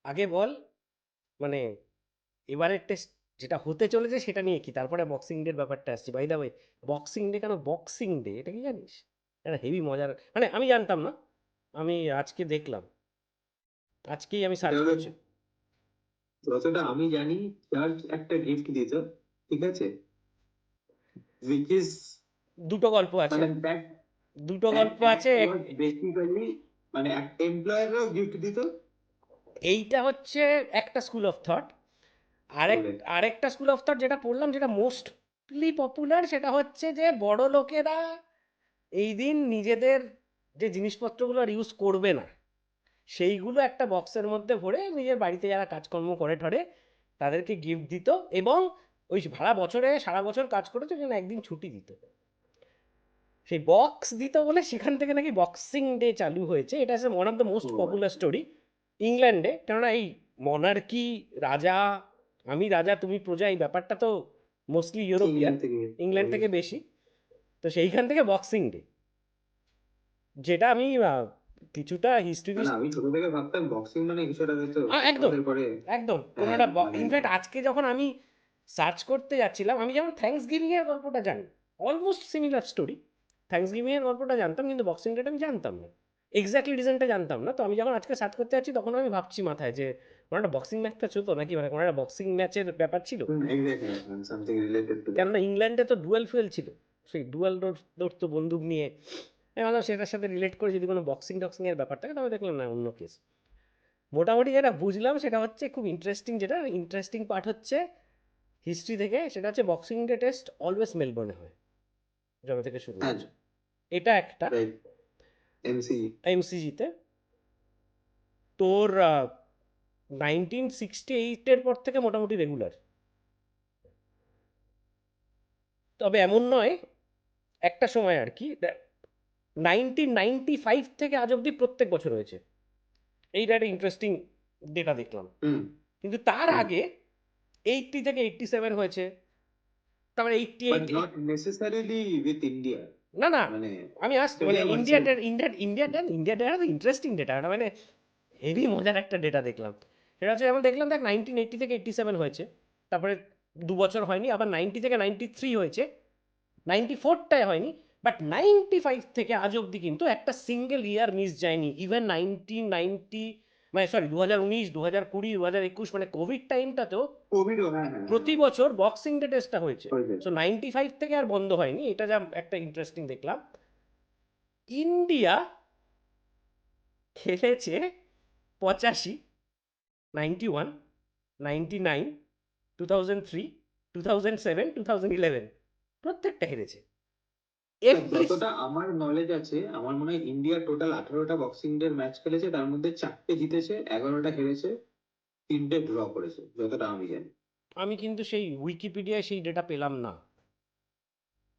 আগে বল, মানে এবারের টেস্ট যেটা হতে চলেছে সেটা নিয়ে কি, তারপরে বক্সিং ডের ব্যাপারটা আসছে। By the way, boxing day কেন বক্সিং ডে, এটা কি জানিস? এটা হেভি মজার, মানে আমি জানতাম না, আমি আজকে দেখলাম, আজকেই আমি এটা সার্চ হলো, করছি। যতটা আমি জানি, চার্চ একটা গিফট দিত, ঠিক আছে, উইচ ইজ, দুটো গল্প আছে, মানে দ্যাট দুটো দ্যাট গল্প অ্যাক্ট আছে। ওয়াজ বেসিক্যালি, মানে একটা এমপ্লয়ারও গিফট দিত এইটা হচ্ছে একটা স্কুল অফ থট। বলে। আরেকটা স্কুল অফ থট যেটা পড়লাম, যেটা মোস্টলি পপুলার, সেটা হচ্ছে যে বড় লোকেরা এই দিন নিজেদের যে জিনিসপত্রগুলো আর ইউজ করবে না, সেইগুলো একটা বক্সের মধ্যে ভরে নিজের বাড়িতে যারা কাজকর্ম করে ঠরে তাদেরকে গিফট দিত, এবং ওই সারা বছরে সারা বছর কাজ করেছে যেন একদিন ছুটি দিত, সেই বক্স দিত বলে সেখান থেকে নাকি বক্সিং ডে চালু হয়েছে। এটা হচ্ছে ওয়ান অফ দ্য মোস্ট ও পপুলার আচ্ছা, স্টোরি ইংল্যান্ডে, কেননা এই মনার্কি, রাজা, আমি রাজা তুমি প্রজা, এই ব্যাপারটা তো মোস্টলি ইউরোপিয়ান, ইংল্যান্ড থেকে ইংল্যান্ড থেকে বেশি। তো সেইখান থেকে বক্সিং ডে, যেটা আমি কিছুটা হিস্ট্রি, মানে আমি ছোট থেকে ভাবতাম বক্সিং মানে কিছুটা হয়তো একদম ক্রিসমাসের পরে। একদম কোনো হ্যাঁ একটা, মানে, ইনফ্যাক্ট আজকে যখন আমি সার্চ করতে যাচ্ছিলাম, আমি যেমন থ্যাঙ্কস গিভিং এর গল্পটা জানি, almost similar story, thanks giving এর গল্পটা জানতাম, কিন্তু বক্সিং ডেটা আমি জানতাম না, এক্স্যাক্টলি রিজনটা জানতাম না। তো আমি যখন আজকে সার্চ করতে যাচ্ছি তখন আমি ভাবছি মাথায় যে কোনো একটা বক্সিং ম্যাচটা ছিল নাকি, মানে কোনো একটা বক্সিং ম্যাচের ব্যাপার ছিল, exactly something related to that. কেননা ইংল্যান্ডে তো ডুয়েল ফুয়েল ছিল, সেই ডুয়েল তো বন্দুক নিয়ে, আমি ভাবলাম সেটার সাথে রিলেট করে যদি কোনো বক্সিং টক্সিং এর ব্যাপার থাকে, তবে দেখলাম না, অন্য কেস। মোটামুটি যেটা বুঝলাম সেটা হচ্ছে খুব ইন্টারেস্টিং, যেটা ইন্টারেস্টিং পার্ট হচ্ছে হিস্ট্রি থেকে, সেটা হচ্ছে বক্সিং ডে টেস্ট অলওয়েজ মেলবোর্নে হয়, যবে থেকে শুরু হ্যাঁ, হয়েছে। এটা একটা রাইট, এমসি। এমসিজিতে তোর 1968-এর পর থেকে মোটামুটি রেগুলার। তবে এমন নয়, একটা সময় আর কি, 1995 থেকে আজ অব্দি প্রত্যেক বছর হয়েছে, এইটা একটা ইন্টারেস্টিং ডেটা দেখলাম। হুম কিন্তু তার হুম। আগে 80 থেকে 87 হয়েছে, তারপরে eighty but eight, not necessarily with India, না না, মানে আমি আসছি, মানে অস্ট্রেলিয়া ভার্সেস। ইন্ডিয়াটা ইন্টারেস্টিং ডেটা, মানে হেভি মজার একটা ডেটা দেখলাম। সেটা হচ্ছে যেমন দেখলাম, দেখ 1980 থেকে 87 হয়েছে, তারপরে 2 বছর হয়নি, আবার 90 থেকে 93 হয়েছে, 94টায় হয়নি, বাট 95 থেকে আজ অব্দি কিন্তু একটা সিঙ্গেল ইয়ার মিস যায়নি। ইভেন 1990, মানে সরি 2019, 2020, 2021, মানে কোভিড টাইমটাতেও কোভিডও, হ্যাঁ হ্যাঁ প্রতি হ্যাঁ, বছর বক্সিং ডে টেস্টটা হয়েছে। হয়েছে। সো 95 থেকে আর বন্ধ হয়নি, এটা যা একটা ইন্টারেস্টিং দেখলাম। ইন্ডিয়া খেলেছে 85, 91, 99, 2003, 2007, 2011, প্রত্যেকটা হেরেছে। তা এভরি, যতটা আমার নলেজ আছে, আমার মনে হয় ইন্ডিয়া টোটাল 18টা বক্সিং ডে ম্যাচ খেলেছে, তার মধ্যে 4টে জিতেছে, 11টা হেরেছে, 3টে ড্র করেছে, যতটা আমি জানি। আমি কিন্তু সেই উইকিপিডিয়ায় সেই ডেটা পেলাম না।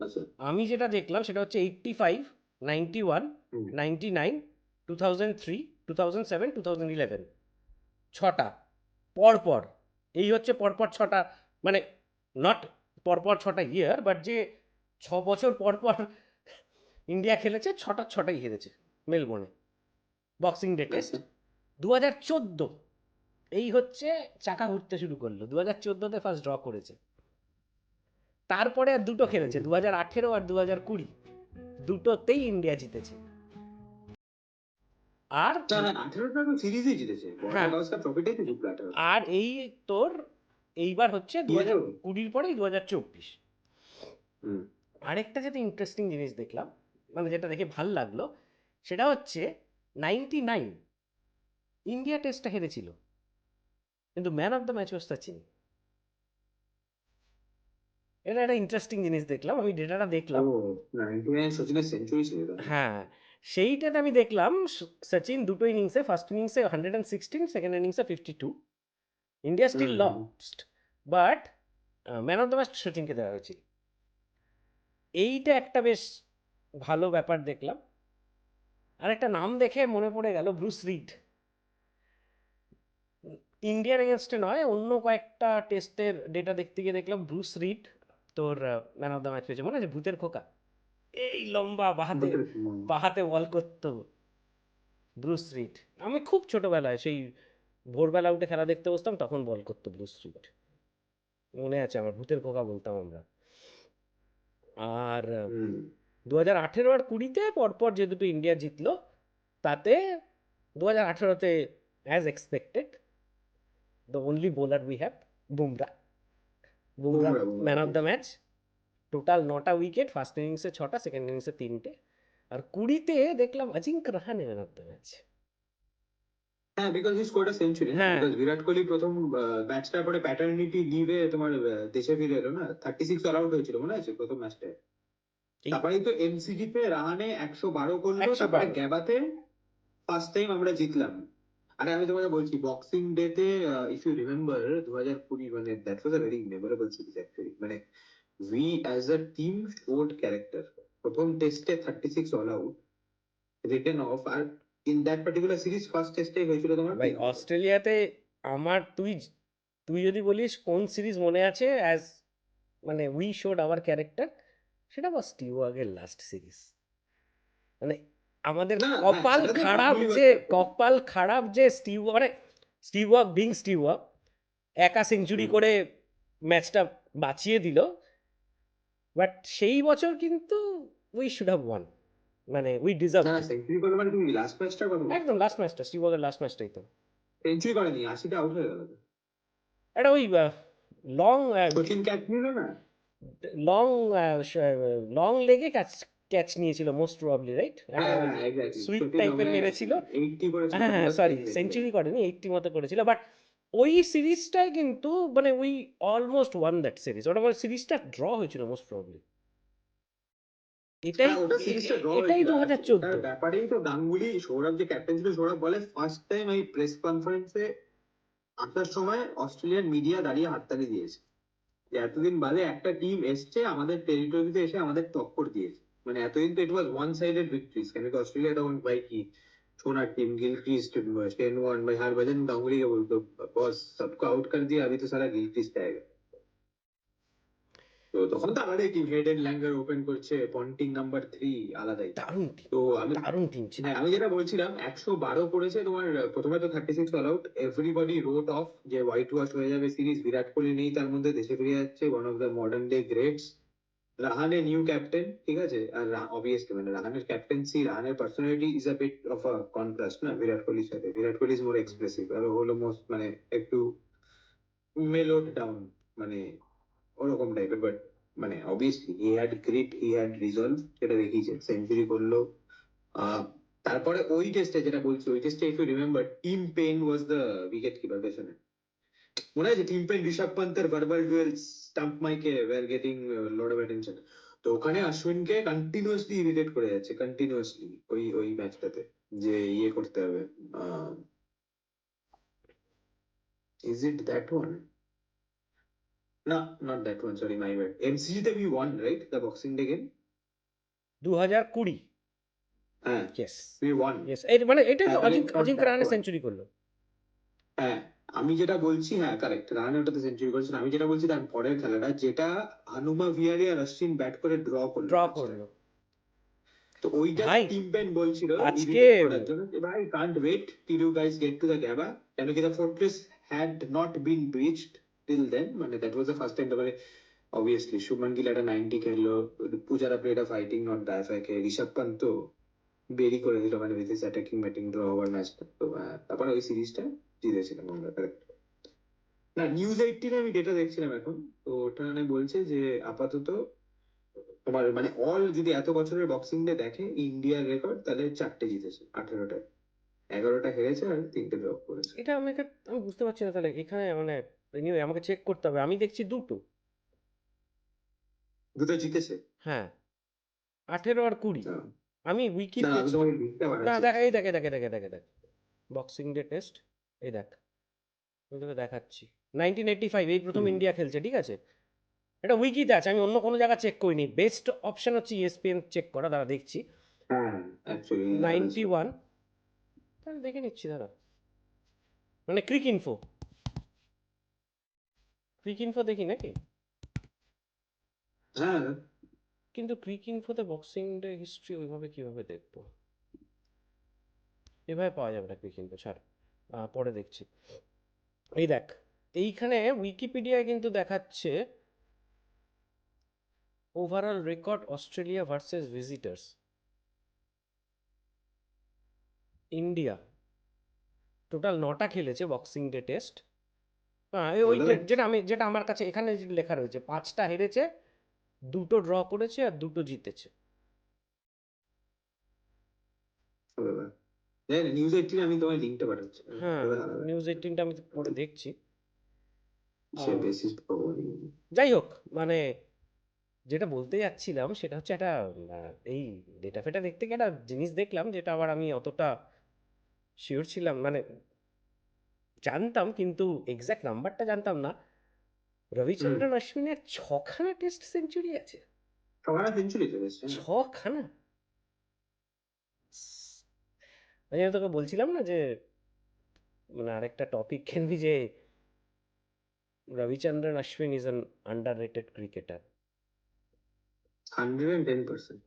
আচ্ছা। আমি যেটা দেখলাম সেটা হচ্ছে 85, 91, হুম। 99, 2003, 2007, 2011, ছটা পরপর। এই হচ্ছে পরপর ছটা, মানে নট পরপর ছটা ইয়ার, বাট যে 6 বছর পরপর ইন্ডিয়া খেলেছে, ছটাই হেরেছে মেলবোর্নে বক্সিং ডে টেস্ট। আচ্ছা। 2014, এই হচ্ছে চাকা ঘুরতে শুরু করলো, 2014-তে ফার্স্ট ড্র করেছে, তারপরে আর দুটো খেলেছে, 2018 আর 2020, দুটোতেই ইন্ডিয়া জিতেছে। আর না না, 18টা তো সিরিজই জিতেছে, বড়টা হ্যাঁ, গাওস্কর ট্রফিটাই তো জিতলো 18টা। আর এই তোর এইবার হচ্ছে দু হাজার ইয়েলো। কুড়ির পরেই 2024। হুম। আরেকটা যেটা ইন্টারেস্টিং জিনিস দেখলাম, মানে যেটা দেখে ভাল লাগলো, সেটা হচ্ছে 99 ইন্ডিয়া টেস্টটা হেরেছিল, কিন্তু man of the match was Sachin. এটা একটা ইন্টারেস্টিং জিনিস দেখলাম, আমি ডেটাটা ও, দেখলাম। 99 সচিনের সেঞ্চুরি ছিল তাই না? হ্যাঁ, সেইটাতে আমি দেখলাম সচিন দুটো ইনিংসে, ফার্স্ট ইনিংসে 116, সেকেন্ড ইনিংসে 52, India still hmm hmm. Lost, but man of the match সচিনকে দেওয়া হয়েছিল। এইটা একটা বেশ ভালো ব্যাপার দেখলাম। আর একটা নাম দেখে মনে পড়ে গেল, ব্রুস রিড। ইন্ডিয়ার এগেনস্টে নয়, অন্য কয়েকটা টেস্টের ডেটা দেখতে গিয়ে দেখলাম ব্রুস রিড তোর ম্যান অফ দ্য ম্যাচ পেয়েছে, মনে আছে ভূতের খোকা, এই লম্বা বাহাতে, বুঝতে বাহাতে বল করতো, ব্রুস রিড, আমি খুব ছোটবেলায় সেই ভোরবেলা উঠে খেলা দেখতে বসতাম, তখন বল করতো ব্রুস রিড, মনে আছে আমার, ভূতের খোকা বলতাম আমরা। আর হুম। 2018 আর 20তে পরপর যে দুটো ইন্ডিয়া জিতলো, তাতে 2018তে as expected the only bowler we have, Bumrah. Bumrah Bumrah Bumrah man of the match, total 9টা উইকেট, ফার্স্ট ইনিংসে 6টা, সেকেন্ড ইনিংসে 3টে। আর 20তে দেখলাম Ajinkya Rahane man of the match. হ্যাঁ, because he scored a century না, হ্যাঁ, বিকজ বিরাট কোহলি প্রথম ম্যাচটার পরে প্যাটার্নিটি লিভে তোমার দেশে ফিরে এলো না, 36 অল আউট হয়েছিল মনে আছে প্রথম ম্যাচটায়। এই তারপরেই তো এমসিজি তে রাহানে 112 করলো, তারপরে 112। গ্যাবাতে ফার্স্ট টাইম আমরা জিতলাম। আরে আমি তোমাকে বলছি বক্সিং ডে তে, ইফ ইউ রিমেম্বার 2020, মানে that was a very memorable series actually, মানে we as a team showed character. প্রথম টেস্টে 36 অল আউট রিটেন অফ, আর in that particular series first টেস্টেই হয়েছিল তোমার ভাই 3 উইকেট। অস্ট্রেলিয়াতে আমার, তুই তুই যদি বলিস কোন সিরিজ মনে আছে অ্যাজ, মানে উই শোড আওয়ার ক্যারেক্টার, সেটা was স্টিওয়ার্গের লাস্ট সিরিজ। মানে আমাদের না হ্যাঁ, কপাল সেটা তো খারাপ সকলেই যে, বলছে। কপাল খারাপ যে মানে স্টিওয়ার্ক বিং স্টিওয়ার্ক একা সেঞ্চুরি হুম। করে ম্যাচটা বাঁচিয়ে দিল। বাট সেই বছর কিন্তু উই শুড হ্যাভ ওয়ান, মানে উই ডিজার্ভ না ইট। সেঞ্চুরি করে মানে তুমি লাস্ট ম্যাচটার কথা বলছো? একদম লাস্ট ম্যাচটা, স্টিওয়ার্কের লাস্ট ম্যাচটাই তো। সেঞ্চুরি করেনি, 80তে আউট হয়ে গেল তো। একটা ওই লং সচিন ক্যাচ নিল না? লং লং লেগে ক্যাচ ক্যাচ নিয়েছিল মোস্ট প্রবাবলি, রাইট? একটা হ্যাঁ হ্যাঁ, এক্স্যাক্টলি, সুইপ সচিন টাইপের ওখানে মেরেছিল। 80 করেছিল হ্যাঁ হ্যাঁ, নাম্বার সরি 10 রেখে। সেঞ্চুরি করেনি, 80 মতো করেছিল। বাট ওই সিরিজটাই কিন্তু মানে we almost one that series, ওটা মানে সিরিজটা ড্র হয়েছিল মোস্ট প্রবাবলি। এটাই হ্যাঁ, ওটা সিরিজটা ড্র এটাই হয়েছিল, আর 2014। ওটার ব্যাপারেই তো গাঙ্গুলি, সৌরভ যে ক্যাপ্টেন ছিল, সৌরভ বলে ফার্স্ট টাইম এই প্রেস কনফারেন্সে আসার সময় অস্ট্রেলিয়ান মিডিয়া দাঁড়িয়ে হাততালি দিয়েছে, যে এতদিন বাদে একটা টিম এসছে আমাদের টেরিটরিতে এসে আমাদের টক্কর দিয়েছে। মানে এতদিন তো ইট ওয়াজ ওয়ান সাইডেড ভিক্টরিজ, কেন কি অস্ট্রেলিয়া তখন ভাই কি সোনার টিম, গিলক্রিস্ট, शेन वॉर्न भाई हरभजन गांगुली के बोलतो बॉस सबको आउट कर दिया, अभी तो सारा गिलक्रिस्ट आएगा। তো তখন তো আলাদাই টিম, হেডেন ল্যাঙ্গার ওপেন করছে, পন্টিং নাম্বার 3 আলাদাই। দারুণ টিম, তো আমি, দারুণ টিম ছিল। হ্যাঁ আমি যেটা বলছিলাম 112 করেছে তোমার, প্রথমে তো 36 অল আউট, এভরিবডি রোট অফ যে হোয়াইট ওয়াশ হয়ে যাবে সিরিজ, বিরাট কোহলি নেই তার মধ্যে, দেশে ফিরে যাচ্ছে one of the modern day greats. Rahane new captain, ঠিক আছে, আর অবভিয়াসলি মানে রাহানের ক্যাপ্টেন্সি, রাহানের personality is a bit of a contrast না বিরাট কোহলির সাথে। Virat Kohli is more expressive, আর ও হলো মোস্ট মানে একটু মেলোড ডাউন, মানে ওরকম টাইপের। বাট মানে obviously he had grit, he had resolve, সেটা দেখিয়েছে, সেঞ্চুরি করলো। আহ, তারপরে ওই টেস্টে যেটা বলছি, ওই টেস্টে if you remember Tim Paine was the wicket keeper পেছনে, মনে আছে টিম পেন ঋষভ পান্তের ভার্বাল ডুয়েলস স্টাম্প মাইকে were getting lot of attention. তো ওখানে অশ্বিনকে কন্টিনিউয়াসলি ইরিটেট করে যাচ্ছে, কন্টিনিউয়াসলি ওই ওই ম্যাচটাতে, যে ইয়ে করতে হবে। Is it that one? না, not that one, sorry my bad. MCG তে we won right the Boxing Day game. 2020। হ্যাঁ, ইয়েস, উই ওয়ান। ইয়েস, এই মানে এটাই হ্যাঁ তো তাহলে not Ajinkya that Rahane one. Century করলো। হ্যাঁ, আমি যেটা বলছি, হ্যাঁ কারেক্ট, রাহানে ওটাতে সেঞ্চুরি করেছেন। আমি যেটা বলছি তার পরের খেলাটা, যেটা হানুমা ভিয়ারি আর অশ্বিন ব্যাট করে ড্র করলো ড্র ম্যাচটা। করলো। তো ওইটা ভাই টিম পেন বলছিল আজকে ইরিটেট করার জন্য, যে ভাই can't wait till you guys get to the Gabba, কেন কি the fortress had not been breached till then, মানে that was the first time. তারপরে অবভিয়াসলি শুভমান গিল একটা 90 খেললো, Pujara played of fighting not ডায়াফাইকে, ঋষভ পান্ত তো বেরি করে দিল, মানে with his attacking batting draw over ম্যাচটা। তো তারপরে ওই সিরিজটা জিতেছিলাম আমরা, correct। না, নিউজ 18 আমি ডেটা দেখছিলাম এখন, তো ওটা মানে বলছে যে আপাতত তোমার মানে অল যদি এত বছরের বক্সিং ডে দেখে ইন্ডিয়ার রেকর্ড, তাহলে 4টে জিতেছে 18টায়, 11টা হেরেছে আর 3টে ড্রপ করেছে। এটা আমি বুঝতে পারছি না তাহলে এখানে মানে, anyway, আমাকে চেক করতে হবে। আমি দেখছি দুটো। দুটো জিতেছে। হ্যাঁ, 18 আর 20। না আমি উইকি না, আমি পেজ, তোমাকে লিঙ্কটা না পাঠাচ্ছি। দেখ, এই দেখ বক্সিং ডে টেস্ট, এই দেখ, আমি তোকে দেখাচ্ছি। 1985 এই প্রথম হুম। ইন্ডিয়া খেলছে, ঠিক আছে? এটা উইকিতে আছে, আমি অন্য কোনো জায়গা চেক করিনি। বেস্ট অপশন হচ্ছে ইএসপিএন চেক করা, দাঁড়া দেখছি। হ্যাঁ অ্যাকচুয়ালি আছে। 91, তাহলে দেখে নিচ্ছি দাঁড়া। মানে ক্রিক ইনফো দেখি নাকি? হ্যাঁ, কিন্তু ক্রিক ইনফোতে বক্সিং ডে হিস্ট্রি ওইভাবে কিভাবে দেখবো? এভাবে পাওয়া যাবে না কিন্তু ছাড়, পরে দেখছি। এই দেখ, এইখানে উইকিপিডিয়ায় কিন্তু দেখাচ্ছে overall record Australia versus visitors India, total 9টা খেলেছে বক্সিং ডে টেস্ট। হ্যাঁ, ওই বলতে যেটা আমার কাছে এখানে যে লেখা রয়েছে, 5টা হেরেছে, 2টো ড্র করেছে আর 2টো জিতেছে। নিউজ 18 আমি তোমার লিঙ্কটা পাঠাচ্ছি। হ্যাঁ, এবার আলাদা নিউজ 18টা আমি পরে দেখছি। সে আহ, বেসিস যাই হোক, মানে যেটা বলতে যাচ্ছিলাম সেটা হচ্ছে একটা এই ডেটা ফেটা দেখতে গিয়ে একটা জিনিস দেখলাম, যেটা আবার আমি অতটা শিওর ছিলাম, মানে জানতাম কিন্তু এক্সাক্ট নাম্বারটা জানতাম না। রবিচন্দ্রন অশ্বিনের 6খানা টেস্ট সেঞ্চুরি আছে। সবার সেঞ্চুরি চলে এসছে। 6খানা! আমি তোকে বলছিলাম না যে, মানে আরেকটা টপিক খেলবি যে Ravichandran Ashwin is an under rated cricketer. 110%।